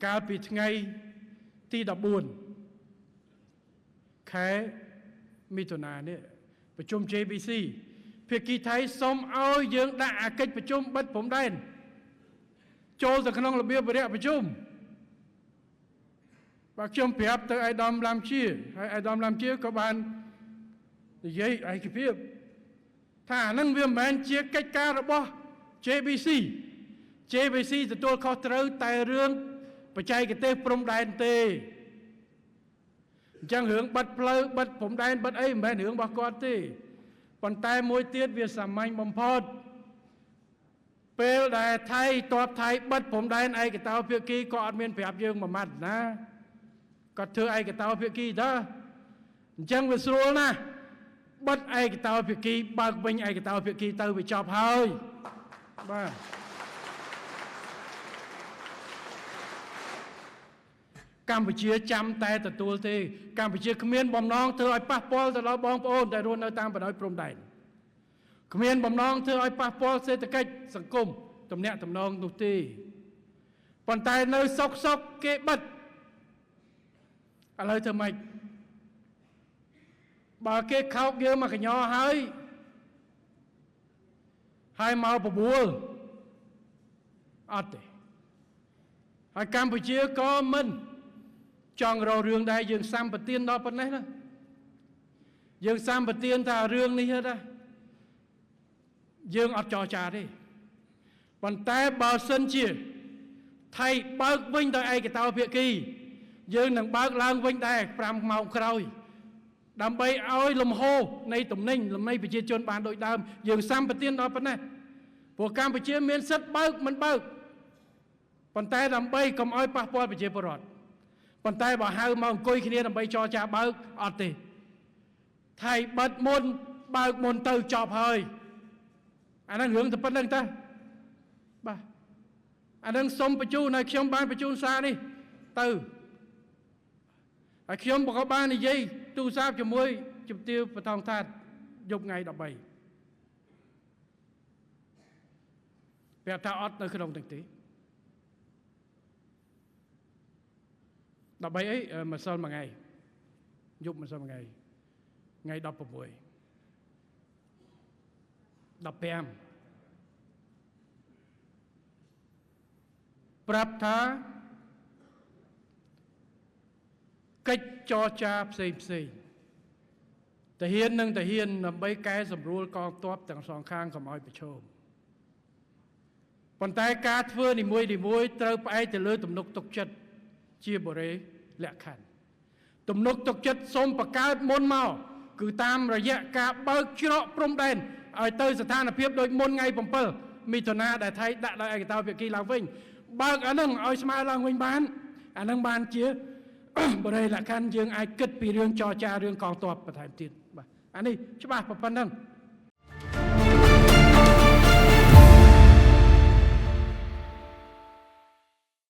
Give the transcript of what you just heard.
កាលពីថ្ងៃទី14ខែមិថុនានេះប្រជុំ JBC ភាគីថៃសូមឲ្យយើងដាក់អាកិច្ចប្រជុំបិទព្រំដែនចូលទៅក្នុងរបៀបវរៈប្រជុំបាទខ្ញុំប្រាប់ទៅអាយដាមឡាំជាហើយអាយដាមឡាំជាក៏បាននិយាយឯកភាពថាអានឹងវាមិនមែនជាកិច្ចការរបស់ JBC ទទួលខុសត្រូវតែរឿងបច្ចេកទេសព្រំដែនទេអញ្ចឹងរឿងបិទផ្លូវបិទព្រំដែនបិទអីមិនមែនរឿងរបស់គាត់ទេប៉ុន្តែមួយទៀតវាសាមញ្ញបំផុតពេលដែលថៃតបថៃបិទព្រំដែនឯកតោភាគីក៏អត់មានប្រាប់យើងមួយម៉ាត់ណាគាត់ធ្វើឯកតោភាគីតើអញ្ចឹងវាស្រួលណាស់បិទឯកតោភាគីបើកវិញឯកតោភាគីទៅវាចប់ហើយបាទកម្ពុជាចាំតែទទួលទេកម្ពុជាគ្មានបំណងធ្វើឲ្យប៉ះពាល់ទៅដល់បងប្អូនដែលរស់នៅតាមបណ្ដោយព្រំដែនគ្មានបំណងធ្វើឲ្យប៉ះពាល់សេដ្ឋកិច្ចសង្គមទំនាក់ទំនងនោះទេប៉ុន្តែនៅសុកគេបិទឥឡូវធ្វើម៉េចបើគេខោកយើងមកកញ្ញហើយមកបបួលអត់ទេហើយកម្ពុជាក៏មិនចង់រករឿងដែរយើងសម្បទានដល់ប៉ុណ្ណេះណាយើងសម្បទានថារឿងនេះណាយើងអត់ចរចាទេប៉ុន្តែបើសិនជាថៃបើកវិញដោយឯកតោភាគីយើងនឹងបើកឡើងវិញដែរ5ម៉ោងក្រោយដើម្បីឲ្យលំហូរនៃទំនិញលំនៃប្រជាជនបានដូចដើមយើងសម្បទានដល់ប៉ុណ្ណេះព្រោះកម្ពុជាមានសិទ្ធិបើកមិនបើកប៉ុន្តែដើម្បីកុំឲ្យប៉ះពាល់ប្រជាពលរដ្ឋប៉ុន្តែបើហៅមកអង្គុយគ្នាដើម្បីចរចាបើកអត់ទេថៃបិទមុនបើកមុនទៅចប់ហើយអាហ្នឹងរឿងតែប៉ុណ្្នឹងតើបាទអាហ្នឹងសុំបញ្ជូនឲ្យខ្ញុំបានបញ្ជូនសារនេះទៅហើយខ្ញុំក៏បាននិយាយទូរស័ព្ទជាមួយជំទាវបឋមថាតយប់ថ្ងៃ13ប្រាប់ថាអត់នៅក្នុងទាំងទេ13អីម្សិលមួយថ្ងៃយប់ម្សិលមួយថ្ងៃថ្ងៃ16 15ប្រាប់ថាកិច្ចចរចាផ្សេងទាហាននិងទាហានដើម្បីកែសម្រួលកងទ័ពទាំងសងខាងកុំឲ្យប្រឈមប៉ុន្តែការធ្វើនីមួយត្រូវផ្អែកទៅលើទំនុកទុកចិត្តជាបរិយាលក្ខខណ្ឌទំនុកទុកចិត្តសូមបង្កើតមុនមកគឺតាមរយៈការបើកច្រកព្រំដែនឲ្យទៅស្ថានភាពដូចមុនថ្ងៃ7មិថុនាដែលថៃដាក់ដោយឯកតោភាគីឡើងវិញបើកអានឹងឲ្យស្មើឡើងវិញបានអានឹងបានជាបរិយាលក្ខខណ្ឌយើងអាចគិតពីរឿងចរចារឿងកងទ័ពបន្ថែមទៀតបាទអានេះច្បាស់ប៉ុណ្ណឹង